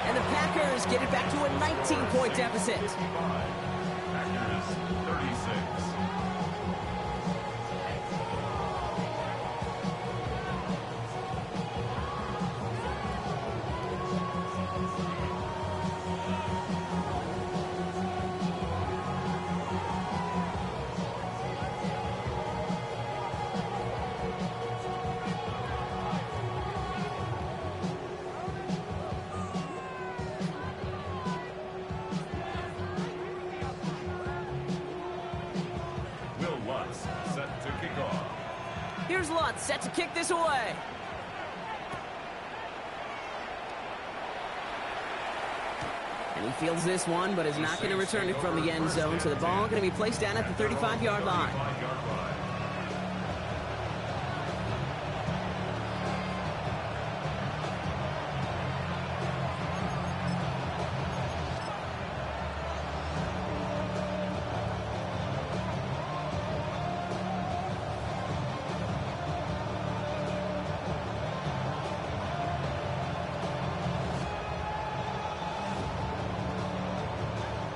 And the Packers get it back to a 19-point deficit. Packers 36. Set to kick off. Here's Lutz set to kick this away. And he fields this one, but is not going to return it from the end zone. So the ball going to be placed down at the 35-yard line.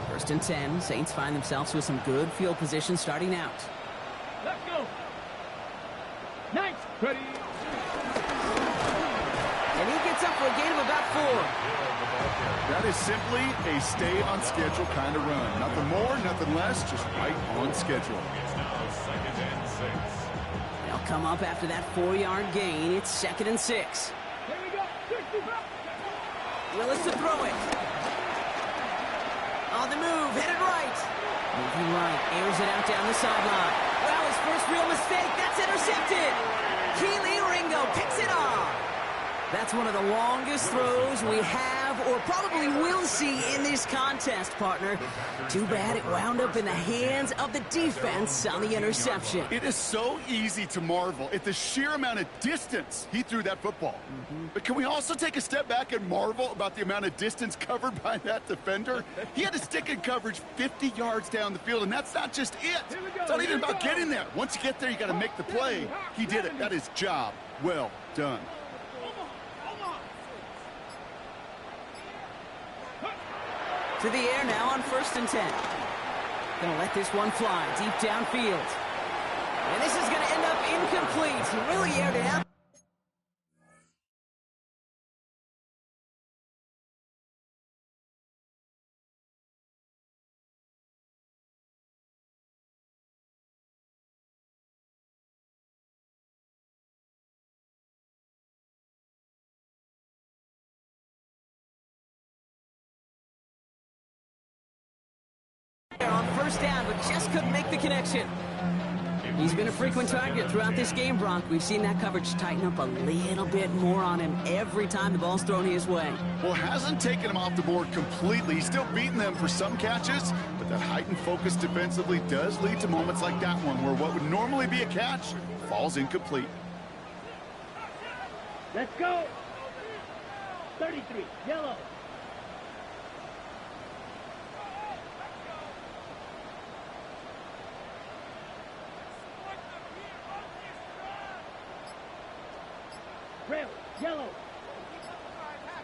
First and 10. Saints find themselves with some good field position starting out. Let's go. Nice. Ready. And he gets up for a gain of about 4. That is simply a stay-on-schedule kind of run. Nothing more, nothing less, just right on schedule. It's now 2nd and 6. They'll come up after that 4-yard gain. It's 2nd and 6. Here we go. 65. Willis to throw it. On the move, headed right. Moving right, airs it out down the sideline. Well, his first real mistake, that's intercepted. Keely Ringo picks it off. That's one of the longest throws we have or probably will see in this contest, partner. Too bad it wound up in the hands of the defense on the interception. It is so easy to marvel at the sheer amount of distance he threw that football. But can we also take a step back and marvel about the amount of distance covered by that defender? He had to stick in coverage 50 yards down the field, and that's not just it. It's not even about getting there. Once you get there, you got to make the play. He did it. That is job well done. To the air now on 1st and 10. Gonna let this one fly deep downfield. And this is gonna end up incomplete. He really aired it out. On 1st down, but just couldn't make the connection. He's been a frequent target throughout this game, Brock. We've seen that coverage tighten up a little bit more on him every time the ball's thrown his way. Well, hasn't taken him off the board completely. He's still beating them for some catches, but that heightened focus defensively does lead to moments like that one where what would normally be a catch falls incomplete. Let's go. 33, yellow. Red, yellow.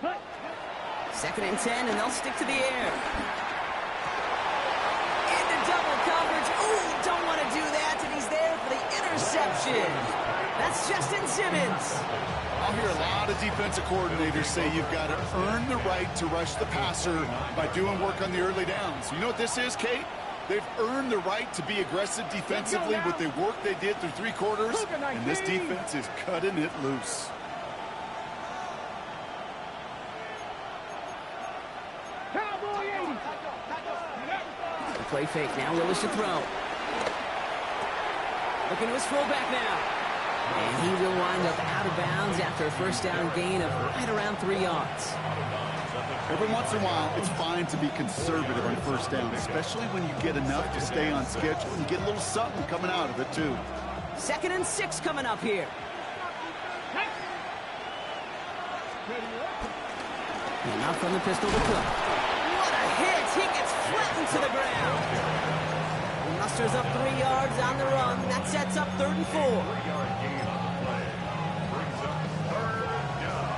Cut. 2nd and 10, and they'll stick to the air. Into double coverage. Ooh, don't want to do that, and he's there for the interception. That's Justin Simmons. I'll hear a lot of defensive coordinators say you've got to earn the right to rush the passer by doing work on the early downs. You know what this is, Kate? They've earned the right to be aggressive defensively with the work they did through 3 quarters, and this defense is cutting it loose. The play fake now, Willis to throw. Looking to his fullback now. And he will wind up out of bounds after a first down gain of right around 3 yards. Every once in a while, it's fine to be conservative on first down, especially when you get enough to stay on schedule and get a little something coming out of it, too. 2nd and 6 coming up here. And up from the pistol to Cook. What a hit! He gets flattened to the ground. He musters up 3 yards on the run. That sets up 3rd and 4. 3-yard gain on the play. Brings up 3rd down.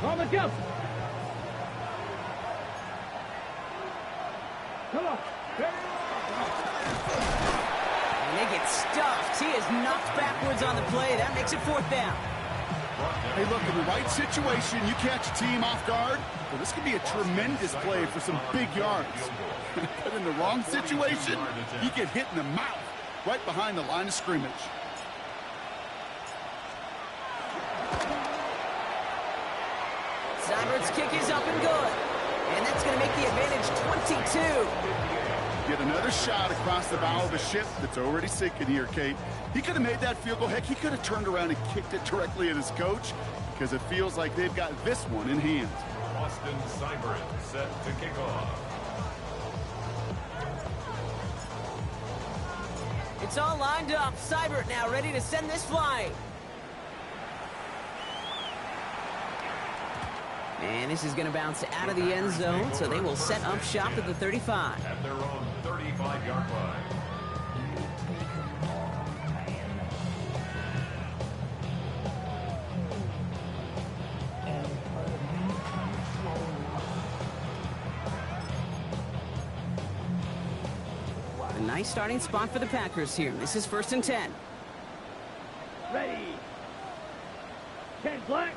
On the jump. Come on. And they get stuffed. He is knocked backwards on the play. That makes it 4th down. Hey, look, in the right situation, you catch a team off guard, well, this could be a tremendous play for some big yards. But in the wrong situation, you get hit in the mouth right behind the line of scrimmage. Seibert's kick is up and good. And that's going to make the advantage 22. Get another shot across the bow of a ship that's already sinking here, Kate. He could have made that field goal. Heck, he could have turned around and kicked it directly at his coach because it feels like they've got this one in hand. Austin Seibert set to kick off. It's all lined up. Seibert now ready to send this flying. And this is going to bounce out of the end zone, so they will set up shop at the 35. At their own 35-yard line. A nice starting spot for the Packers here. This is 1st and 10. Ready. 10 black.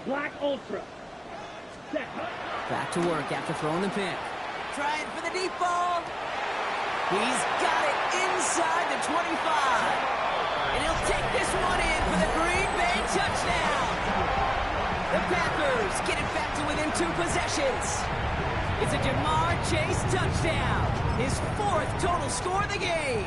Black Ultra. Set. Back to work after throwing the pick. Trying for the deep ball. He's got it inside the 25. And he'll take this one in for the Green Bay touchdown. The Packers get it back to within 2 possessions. It's a Jamar Chase touchdown. His 4th total score of the game.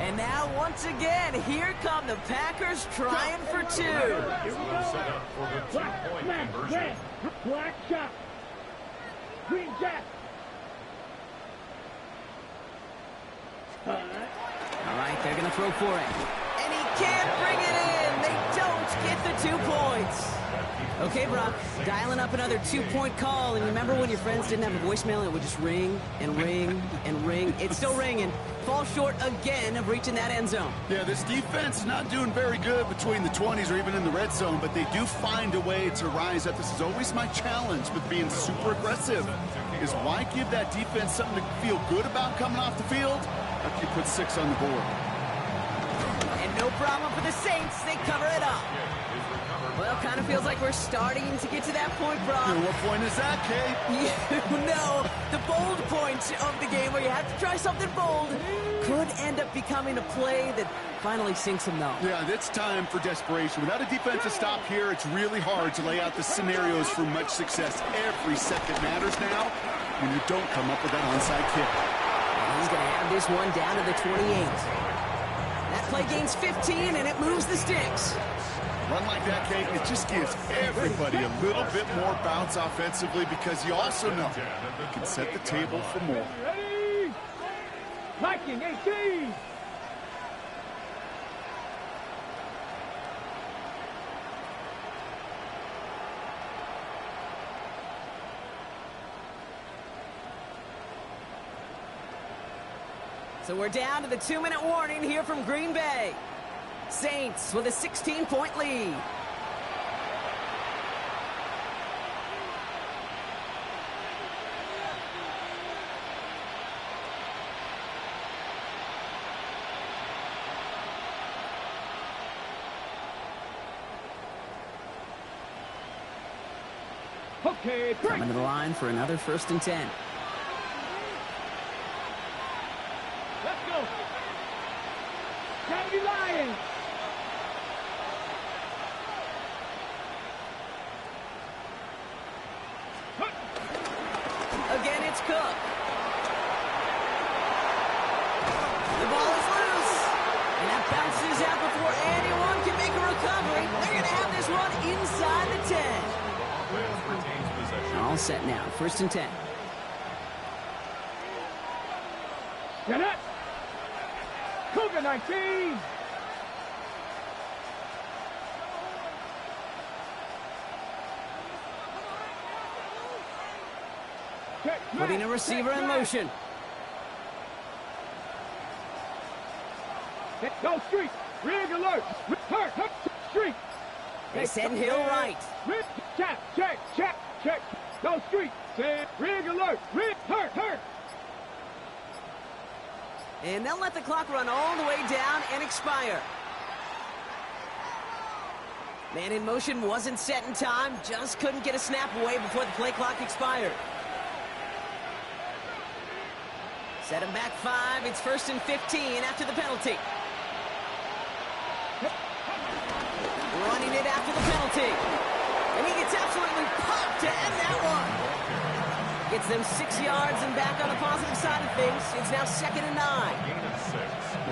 And now, once again, here come the Packers trying for 2. Here we go. Set up for the Black, two-point black, conversion. red. Black shot. Green jack. All right, they're going to throw for it. And he can't bring it in. They don't get the 2 points. Okay, Brock, dialing up another 2-point call. And remember when your friends didn't have a voicemail and it would just ring and ring and ring? It's still ringing. Fall short again of reaching that end zone. Yeah, this defense is not doing very good between the 20s or even in the red zone, but they do find a way to rise up. This is always my challenge with being super aggressive, is why give that defense something to feel good about coming off the field after you put 6 on the board. And no problem for the Saints. They cover it up. Well, kind of feels like we're starting to get to that point, Brock. And what point is that, Kate? You know, the bold point of the game where you have to try something bold could end up becoming a play that finally sinks them, though. Yeah, it's time for desperation. Without a defensive stop here, it's really hard to lay out the scenarios for much success. Every second matters now when you don't come up with that onside kick. And he's going to have this one down to the 28. That play gains 15, and it moves the sticks. Run like that, Kate, it just gives everybody a little bit more bounce offensively because you also know you can set the table for more. Ready. Liking 18. So we're down to the 2-minute warning here from Green Bay. Saints with a 16-point lead. Okay, break. Coming to the line for another 1st and 10. Let's go. County Lions. it's Cook. The ball is loose. And that bounces out before anyone can make a recovery. They're going to have this one inside the 10. All set now. 1st and 10. Get it! Cougar 19! Putting a receiver in motion. Go street! Rig alert! Hurt! Street! They send Hill right. Check! Go street! Rig alert! Hurt! And they'll let the clock run all the way down and expire. Man in motion wasn't set in time. Just couldn't get a snap away before the play clock expired. Set him back 5. It's 1st and 15 after the penalty. Running it after the penalty. And he gets absolutely popped to end that one. Gets them 6 yards and back on the positive side of things. It's now 2nd and 9.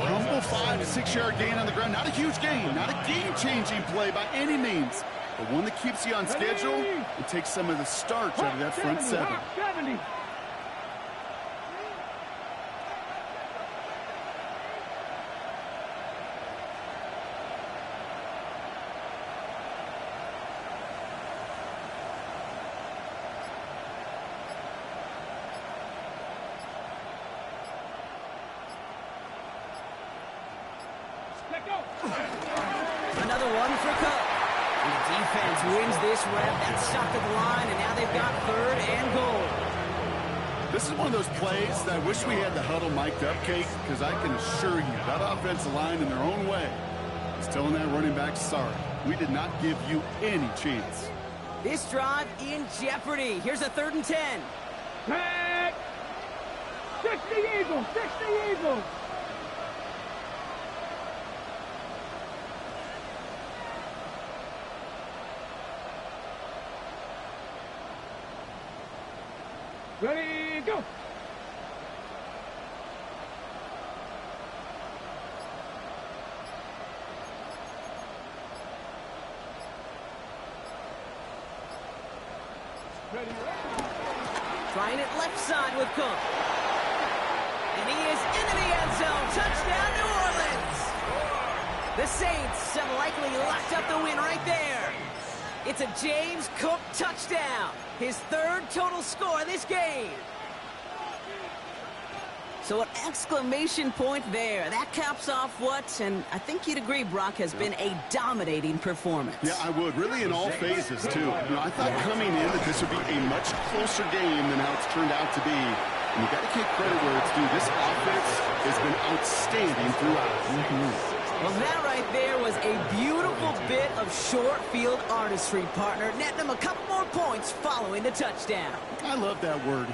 Humble 5 to 6 yard gain on the ground. Not a huge gain, not a game-changing play by any means, but one that keeps you on schedule and takes some of the starch out of that front 7. 70. Another one for Cook. And the defense wins this rep. That's stopped at the line, and now they've got 3rd and goal. This is one of those plays that I wish we had the huddle mic'd up, Kate, because I can assure you that offensive line in their own way is telling that running back, sorry, we did not give you any chance. This drive in jeopardy. Here's a 3rd and 10. Tag! 60 Eagles! Ready, go! Ready. Trying it left side with Cook. And he is into the end zone. Touchdown, New Orleans! The Saints have likely locked up the win right there. It's a James Cook touchdown. His 3rd total score this game. So an exclamation point there. That caps off what, and I think you'd agree, Brock, has been a dominating performance. Yeah, I would. Really in all phases, too. You know, I thought coming in that this would be a much closer game than how it's turned out to be. And you got to give credit where it's due. This offense has been outstanding throughout. Well, that right there was a beautiful bit of short field artistry, partner. Netting them a couple more points following the touchdown. I love that word,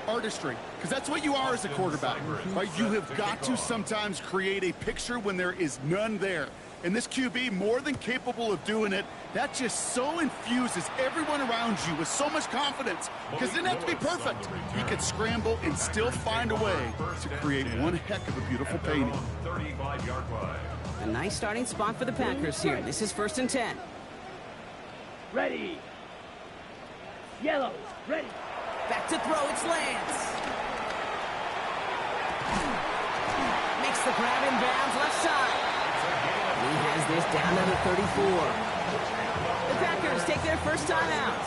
artistry, because that's what you are as a quarterback. Right? You have got to sometimes create a picture when there is none there. And this QB, more than capable of doing it, that just so infuses everyone around you with so much confidence, because it didn't have to be perfect. He could scramble and still find a way to create one heck of a beautiful painting. 35-yard line. A nice starting spot for the Packers here. This is 1st and 10. Ready. Yellow. Ready. Back to throw. It's Lance. Makes the grab in bounds left side. He has this down to the 34. The Packers take their first time out.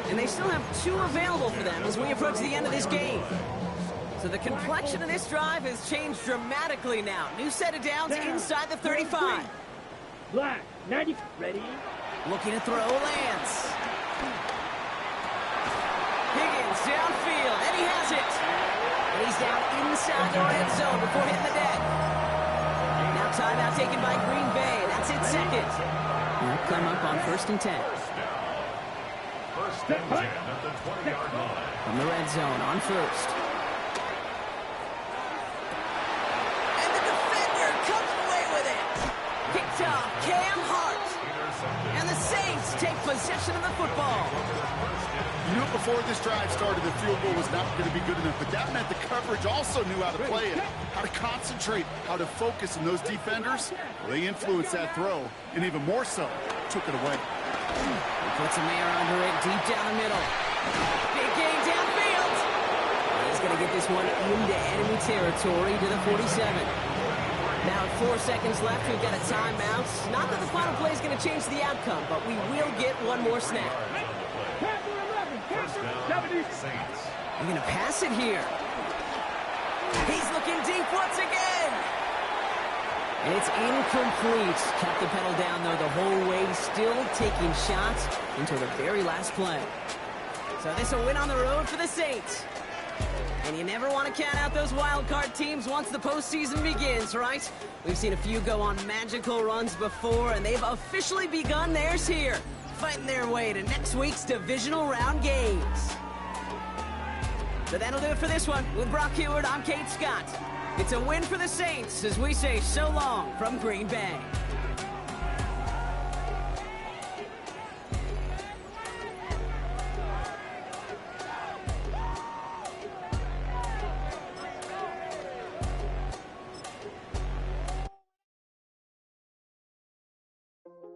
And they still have 2 available for them as we approach the end of this game. So the complexion of this drive has changed dramatically now. New set of downs inside the 35. Black. 90. Ready. Looking to throw. Lance. Higgins downfield. And he has it. And he's down inside the red zone before hitting the deck. Now timeout taken by Green Bay. That's it 2nd. They'll come up on 1st and 10. First and 10 at the 20-yard line. From the red zone on 1st. And the defender comes away with it. Picked off Cam Hart. And the Saints take possession of the football. You knew before this drive started the field goal was not going to be good enough, but that meant the coverage also knew how to play it, how to concentrate, how to focus, and those defenders, well, they influenced that throw, and even more so, took it away. He puts a man under it deep down the middle. Big gain downfield. He's going to get this one into enemy territory to the 47. Now at 4 seconds left, we've got a timeout. Not that the final play is going to change the outcome, but we will get one more snap. They're going to pass it here. He's looking deep once again. And it's incomplete. Kept the pedal down, though, the whole way, still taking shots until the very last play. So this will win on the road for the Saints. And you never want to count out those wild card teams once the postseason begins, right? We've seen a few go on magical runs before, and they've officially begun theirs here, fighting their way to next week's divisional round games. So that'll do it for this one. With Brock Heward, I'm Kate Scott. It's a win for the Saints as we say so long from Green Bay.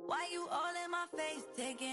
Why you all in my face taking